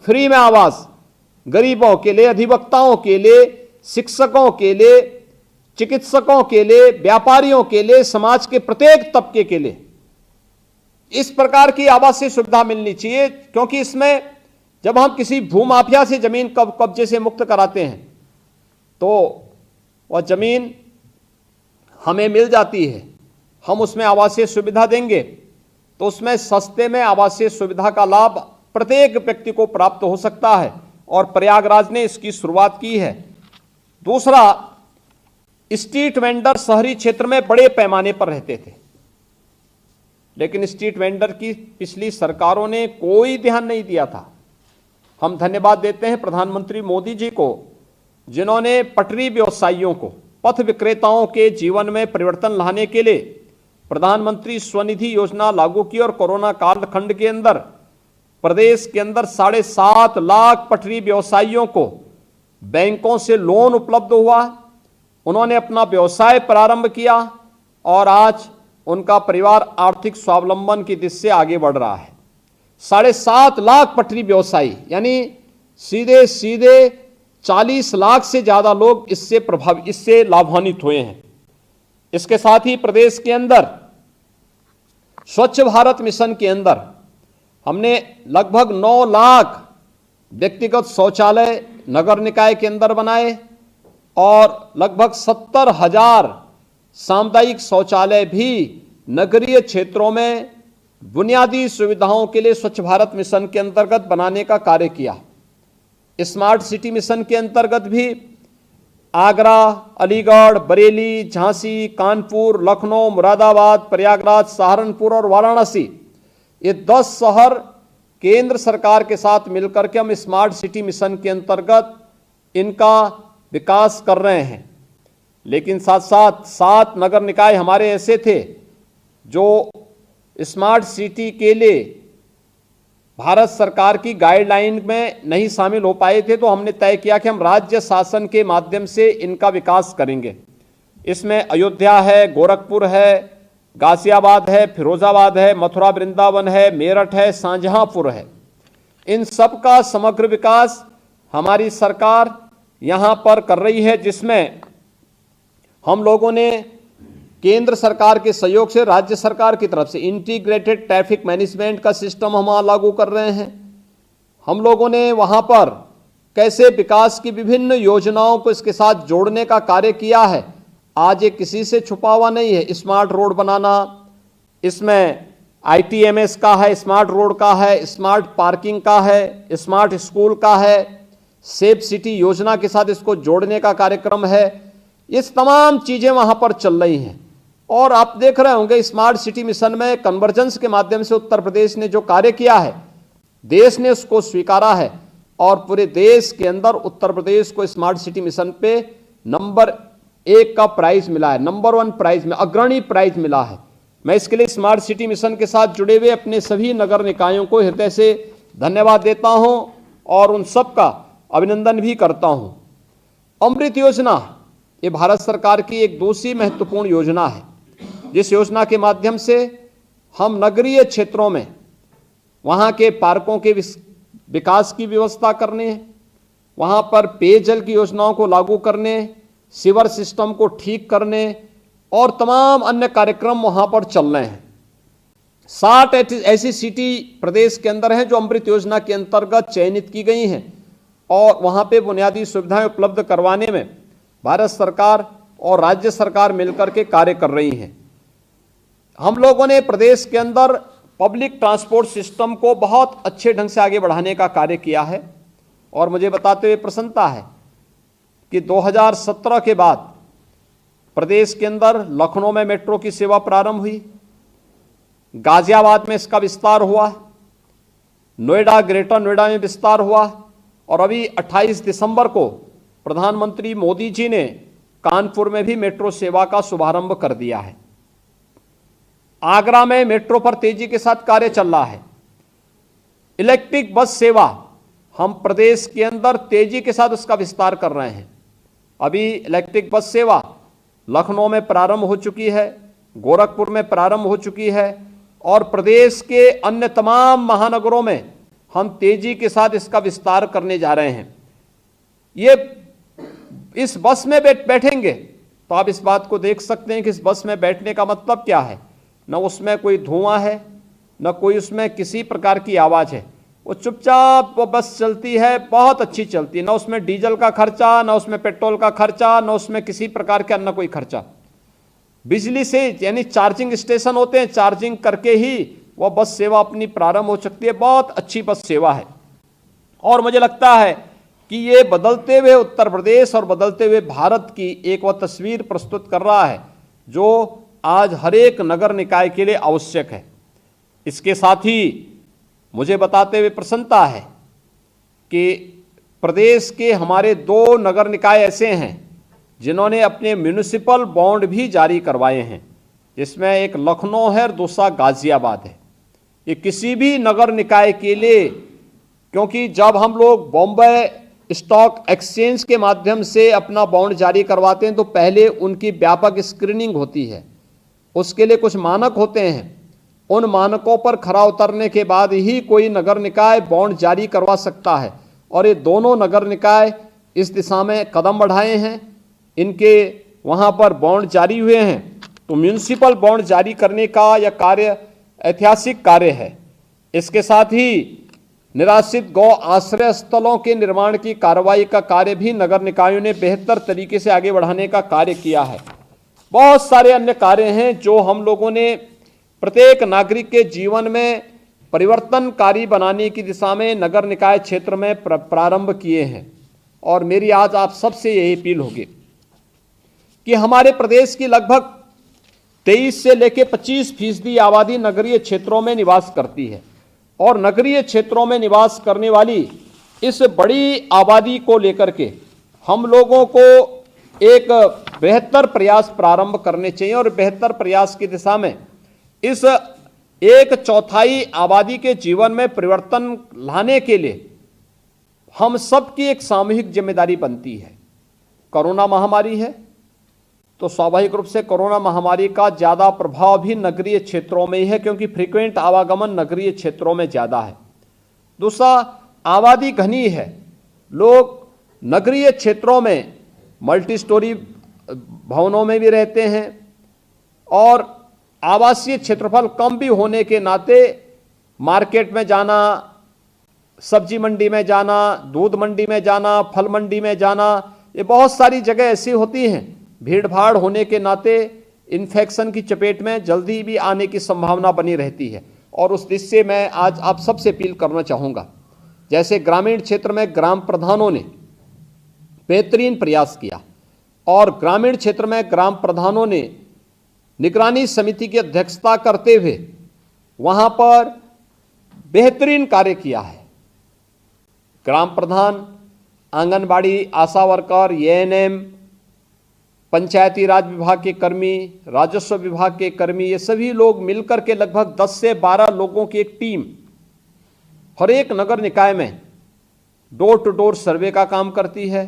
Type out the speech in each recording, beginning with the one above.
Free में आवास गरीबों के लिए, अधिवक्ताओं के लिए, शिक्षकों के लिए, चिकित्सकों के लिए, व्यापारियों के लिए, समाज के प्रत्येक तबके के लिए इस प्रकार की आवासीय सुविधा मिलनी चाहिए। क्योंकि इसमें जब हम किसी भूमाफिया से जमीन कब्जे से मुक्त कराते हैं तो वह जमीन हमें मिल जाती है, हम उसमें आवासीय सुविधा देंगे तो उसमें सस्ते में आवासीय सुविधा का लाभ प्रत्येक व्यक्ति को प्राप्त हो सकता है और प्रयागराज ने इसकी शुरुआत की है। दूसरा, स्ट्रीट वेंडर शहरी क्षेत्र में बड़े पैमाने पर रहते थे, लेकिन स्ट्रीट वेंडर की पिछली सरकारों ने कोई ध्यान नहीं दिया था। हम धन्यवाद देते हैं प्रधानमंत्री मोदी जी को, जिन्होंने पटरी व्यवसायियों को, पथ विक्रेताओं के जीवन में परिवर्तन लाने के लिए प्रधानमंत्री स्वनिधि योजना लागू की और कोरोना कालखंड के अंदर प्रदेश के अंदर 7.5 लाख पटरी व्यवसायियों को बैंकों से लोन उपलब्ध हुआ। उन्होंने अपना व्यवसाय प्रारंभ किया और आज उनका परिवार आर्थिक स्वावलंबन की दिशा से आगे बढ़ रहा है। 7.5 लाख पटरी व्यवसायी, यानी सीधे सीधे 40 लाख से ज्यादा लोग इससे लाभान्वित हुए हैं। इसके साथ ही प्रदेश के अंदर स्वच्छ भारत मिशन के अंदर हमने लगभग 9 लाख व्यक्तिगत शौचालय नगर निकाय के अंदर बनाए और लगभग 70,000 सामुदायिक शौचालय भी नगरीय क्षेत्रों में बुनियादी सुविधाओं के लिए स्वच्छ भारत मिशन के अंतर्गत बनाने का कार्य किया। स्मार्ट सिटी मिशन के अंतर्गत भी आगरा, अलीगढ़, बरेली, झांसी, कानपुर, लखनऊ, मुरादाबाद, प्रयागराज, सहारनपुर और वाराणसी, ये 10 शहर केंद्र सरकार के साथ मिलकर के हम स्मार्ट सिटी मिशन के अंतर्गत इनका विकास कर रहे हैं। लेकिन साथ साथ 7 नगर निकाय हमारे ऐसे थे जो स्मार्ट सिटी के लिए भारत सरकार की गाइडलाइन में नहीं शामिल हो पाए थे, तो हमने तय किया कि हम राज्य शासन के माध्यम से इनका विकास करेंगे। इसमें अयोध्या है, गोरखपुर है, गाजियाबाद है, फिरोजाबाद है, मथुरा वृंदावन है, मेरठ है, शाहजहांपुर है। इन सब का समग्र विकास हमारी सरकार यहाँ पर कर रही है, जिसमें हम लोगों ने केंद्र सरकार के सहयोग से राज्य सरकार की तरफ से इंटीग्रेटेड ट्रैफिक मैनेजमेंट का सिस्टम हम वहाँ लागू कर रहे हैं। हम लोगों ने वहाँ पर कैसे विकास की विभिन्न योजनाओं को इसके साथ जोड़ने का कार्य किया है, आज ये किसी से छुपा हुआ नहीं है। स्मार्ट रोड बनाना, इसमें ITMS का है, स्मार्ट रोड का है, स्मार्ट पार्किंग का है, स्मार्ट स्कूल का है, सेफ सिटी योजना के साथ इसको जोड़ने का कार्यक्रम है। ये तमाम चीज़ें वहाँ पर चल रही हैं और आप देख रहे होंगे स्मार्ट सिटी मिशन में कन्वर्जेंस के माध्यम से उत्तर प्रदेश ने जो कार्य किया है, देश ने उसको स्वीकारा है और पूरे देश के अंदर उत्तर प्रदेश को स्मार्ट सिटी मिशन पे नंबर 1 का प्राइज मिला है, नंबर 1 प्राइज में अग्रणी प्राइज मिला है। मैं इसके लिए स्मार्ट सिटी मिशन के साथ जुड़े हुए अपने सभी नगर निकायों को हृदय से धन्यवाद देता हूं और उन सब का अभिनंदन भी करता हूं। अमृत योजना ये भारत सरकार की एक दूसरी महत्वपूर्ण योजना है, जिस योजना के माध्यम से हम नगरीय क्षेत्रों में वहाँ के पार्कों के विकास की व्यवस्था करने, वहाँ पर पेयजल की योजनाओं को लागू करने, सीवर सिस्टम को ठीक करने और तमाम अन्य कार्यक्रम वहाँ पर चल रहे हैं। 60 ऐसी सिटी प्रदेश के अंदर हैं जो अमृत योजना के अंतर्गत चयनित की गई हैं और वहाँ पे बुनियादी सुविधाएं उपलब्ध करवाने में भारत सरकार और राज्य सरकार मिलकर के कार्य कर रही हैं। हम लोगों ने प्रदेश के अंदर पब्लिक ट्रांसपोर्ट सिस्टम को बहुत अच्छे ढंग से आगे बढ़ाने का कार्य किया है और मुझे बताते हुए प्रसन्नता है कि 2017 के बाद प्रदेश के अंदर लखनऊ में मेट्रो की सेवा प्रारंभ हुई, गाजियाबाद में इसका विस्तार हुआ, नोएडा, ग्रेटर नोएडा में विस्तार हुआ और अभी 28 दिसंबर को प्रधानमंत्री मोदी जी ने कानपुर में भी मेट्रो सेवा का शुभारंभ कर दिया है। आगरा में मेट्रो पर तेजी के साथ कार्य चल रहा है। इलेक्ट्रिक बस सेवा हम प्रदेश के अंदर तेजी के साथ उसका विस्तार कर रहे हैं। अभी इलेक्ट्रिक बस सेवा लखनऊ में प्रारंभ हो चुकी है, गोरखपुर में प्रारंभ हो चुकी है और प्रदेश के अन्य तमाम महानगरों में हम तेजी के साथ इसका विस्तार करने जा रहे हैं। ये इस बस में बैठेंगे तो आप इस बात को देख सकते हैं कि इस बस में बैठने का मतलब क्या है। न उसमें कोई धुआं है, न कोई उसमें किसी प्रकार की आवाज़ है। वो चुपचाप वो बस चलती है, बहुत अच्छी चलती है। न उसमें डीजल का खर्चा, न उसमें पेट्रोल का खर्चा, न उसमें किसी प्रकार का अन्य कोई खर्चा। बिजली से, यानी चार्जिंग स्टेशन होते हैं, चार्जिंग करके ही वह बस सेवा अपनी प्रारंभ हो सकती है। बहुत अच्छी बस सेवा है और मुझे लगता है कि ये बदलते हुए उत्तर प्रदेश और बदलते हुए भारत की एक वह तस्वीर प्रस्तुत कर रहा है जो आज हर एक नगर निकाय के लिए आवश्यक है। इसके साथ ही मुझे बताते हुए प्रसन्नता है कि प्रदेश के हमारे 2 नगर निकाय ऐसे हैं जिन्होंने अपने म्यूनिसिपल बॉन्ड भी जारी करवाए हैं, जिसमें एक लखनऊ है और दूसरा गाजियाबाद है। ये किसी भी नगर निकाय के लिए, क्योंकि जब हम लोग बॉम्बे स्टॉक एक्सचेंज के माध्यम से अपना बॉन्ड जारी करवाते हैं तो पहले उनकी व्यापक स्क्रीनिंग होती है, उसके लिए कुछ मानक होते हैं। उन मानकों पर खरा उतरने के बाद ही कोई नगर निकाय बॉन्ड जारी करवा सकता है और ये दोनों नगर निकाय इस दिशा में कदम बढ़ाए हैं। इनके वहाँ पर बॉन्ड जारी हुए हैं, तो म्यूनिसिपल बॉन्ड जारी करने का यह कार्य ऐतिहासिक कार्य है। इसके साथ ही निराश्रित गौ आश्रय स्थलों के निर्माण की कार्रवाई का कार्य भी नगर निकायों ने बेहतर तरीके से आगे बढ़ाने का कार्य किया है। बहुत सारे अन्य कार्य हैं जो हम लोगों ने प्रत्येक नागरिक के जीवन में परिवर्तनकारी बनाने की दिशा में नगर निकाय क्षेत्र में प्रारंभ किए हैं। और मेरी आज आप सबसे यही अपील होगी कि हमारे प्रदेश की लगभग 23 से लेकर 25% आबादी नगरीय क्षेत्रों में निवास करती है और नगरीय क्षेत्रों में निवास करने वाली इस बड़ी आबादी को लेकर के हम लोगों को एक बेहतर प्रयास प्रारंभ करने चाहिए और बेहतर प्रयास की दिशा में इस 1/4 आबादी के जीवन में परिवर्तन लाने के लिए हम सबकी एक सामूहिक जिम्मेदारी बनती है। कोरोना महामारी है तो स्वाभाविक रूप से कोरोना महामारी का ज़्यादा प्रभाव भी नगरीय क्षेत्रों में ही है, क्योंकि फ्रीक्वेंट आवागमन नगरीय क्षेत्रों में ज़्यादा है। दूसरा, आबादी घनी है, लोग नगरीय क्षेत्रों में मल्टी स्टोरी भवनों में भी रहते हैं और आवासीय क्षेत्रफल कम भी होने के नाते मार्केट में जाना, सब्जी मंडी में जाना, दूध मंडी में जाना, फल मंडी में जाना, ये बहुत सारी जगह ऐसी होती हैं, भीड़ भाड़ होने के नाते इन्फेक्शन की चपेट में जल्दी भी आने की संभावना बनी रहती है। और उस दृष्टि से मैं आज आप सबसे अपील करना चाहूँगा, जैसे ग्रामीण क्षेत्र में ग्राम प्रधानों ने बेहतरीन प्रयास किया और ग्रामीण क्षेत्र में ग्राम प्रधानों ने निगरानी समिति की अध्यक्षता करते हुए वहाँ पर बेहतरीन कार्य किया है। ग्राम प्रधान, आंगनबाड़ी, आशा वर्कर, एएनएम, पंचायती राज विभाग के कर्मी, राजस्व विभाग के कर्मी, ये सभी लोग मिलकर के लगभग 10 से 12 लोगों की एक टीम हर एक नगर निकाय में डोर टू डोर सर्वे का काम करती है।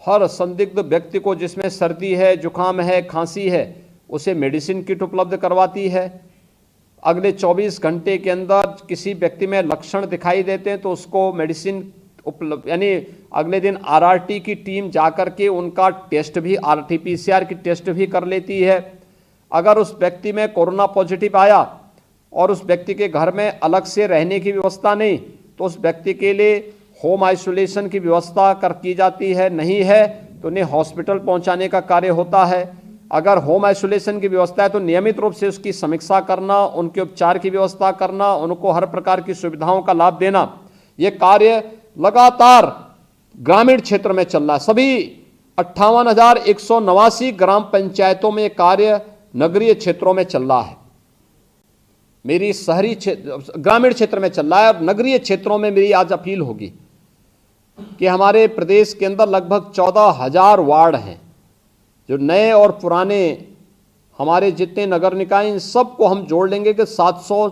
हर संदिग्ध व्यक्ति को जिसमें सर्दी है, जुकाम है, खांसी है, उसे मेडिसिन किट उपलब्ध करवाती है। अगले 24 घंटे के अंदर किसी व्यक्ति में लक्षण दिखाई देते हैं तो उसको मेडिसिन उपलब्ध, यानी अगले दिन आरआरटी की टीम जाकर के उनका टेस्ट भी, आरटी-पीसीआर की टेस्ट भी कर लेती है। अगर उस व्यक्ति में कोरोना पॉजिटिव आया और उस व्यक्ति के घर में अलग से रहने की व्यवस्था नहीं तो उस व्यक्ति के लिए होम आइसोलेशन की व्यवस्था की जाती है। नहीं है तो उन्हें हॉस्पिटल पहुंचाने का कार्य होता है। अगर होम आइसोलेशन की व्यवस्था है तो नियमित रूप से उसकी समीक्षा करना, उनके उपचार की व्यवस्था करना, उनको हर प्रकार की सुविधाओं का लाभ देना, ये कार्य लगातार ग्रामीण क्षेत्र में चल रहा है। सभी 58,189 ग्राम पंचायतों में कार्य नगरीय क्षेत्रों में चल रहा है। मेरी शहरी क्षेत्र, ग्रामीण क्षेत्र में चल रहा है और नगरीय क्षेत्रों में मेरी आज अपील होगी कि हमारे प्रदेश के अंदर लगभग 14,000 वार्ड हैं। जो नए और पुराने हमारे जितने नगर निकाय, इन सबको हम जोड़ लेंगे कि 700,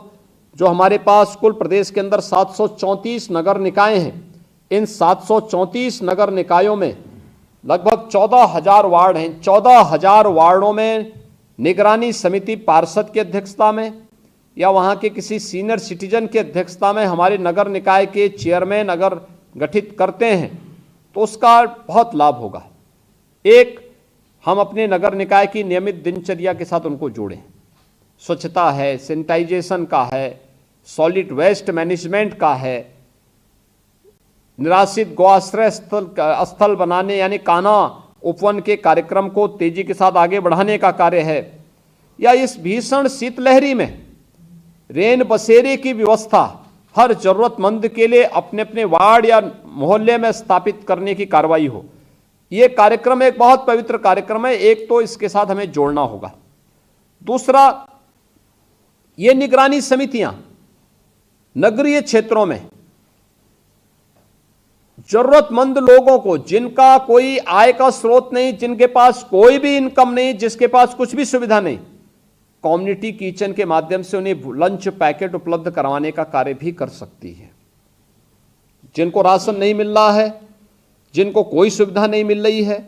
जो हमारे पास कुल प्रदेश के अंदर 734 नगर निकाय हैं, इन 734 नगर निकायों में लगभग 14,000 वार्ड हैं। 14,000 वार्डों में निगरानी समिति पार्षद की अध्यक्षता में या वहाँ के किसी सीनियर सिटीजन की अध्यक्षता में हमारे नगर निकाय के चेयरमैन अगर गठित करते हैं तो उसका बहुत लाभ होगा। एक, हम अपने नगर निकाय की नियमित दिनचर्या के साथ उनको जोड़ें। स्वच्छता है, सैनिटाइजेशन का है, सॉलिड वेस्ट मैनेजमेंट का है, निराश्रित गौआश्रय स्थल बनाने यानी कान्हा उपवन के कार्यक्रम को तेजी के साथ आगे बढ़ाने का कार्य है, या इस भीषण शीतलहरी में रेन बसेरे की व्यवस्था हर जरूरतमंद के लिए अपने अपने वार्ड या मोहल्ले में स्थापित करने की कार्रवाई हो। ये कार्यक्रम एक बहुत पवित्र कार्यक्रम है। एक तो इसके साथ हमें जोड़ना होगा। दूसरा, ये निगरानी समितियां नगरीय क्षेत्रों में जरूरतमंद लोगों को, जिनका कोई आय का स्रोत नहीं, जिनके पास कोई भी इनकम नहीं, जिसके पास कुछ भी सुविधा नहीं, कम्युनिटी किचन के माध्यम से उन्हें लंच पैकेट उपलब्ध करवाने का कार्य भी कर सकती है। जिनको राशन नहीं मिल रहा है, जिनको कोई सुविधा नहीं मिल रही है,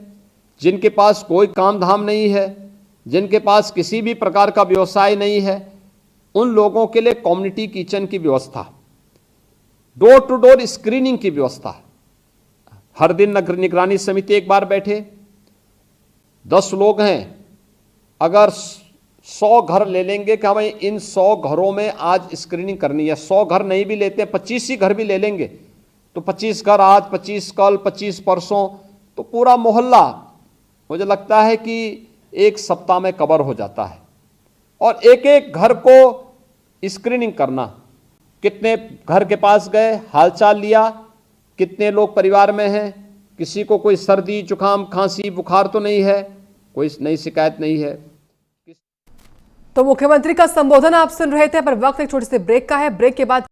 जिनके पास कोई काम धाम नहीं है, जिनके पास किसी भी प्रकार का व्यवसाय नहीं है, उन लोगों के लिए कम्युनिटी किचन की व्यवस्था, डोर टू डोर स्क्रीनिंग की व्यवस्था। हर दिन नगर निगरानी समिति एक बार बैठे, 10 लोग हैं, अगर 100 घर ले लेंगे कि हमें इन 100 घरों में आज स्क्रीनिंग करनी है। 100 घर नहीं भी लेते, 25 ही घर भी ले लेंगे तो 25 घर आज, 25 कल, 25 परसों, तो पूरा मोहल्ला मुझे लगता है कि एक सप्ताह में कवर हो जाता है। और एक एक घर को स्क्रीनिंग करना, कितने घर के पास गए, हालचाल लिया, कितने लोग परिवार में हैं, किसी को कोई सर्दी जुकाम खांसी बुखार तो नहीं है, कोई नई शिकायत नहीं है। तो मुख्यमंत्री का संबोधन आप सुन रहे थे, पर वक्त एक छोटे से ब्रेक का है। ब्रेक के बाद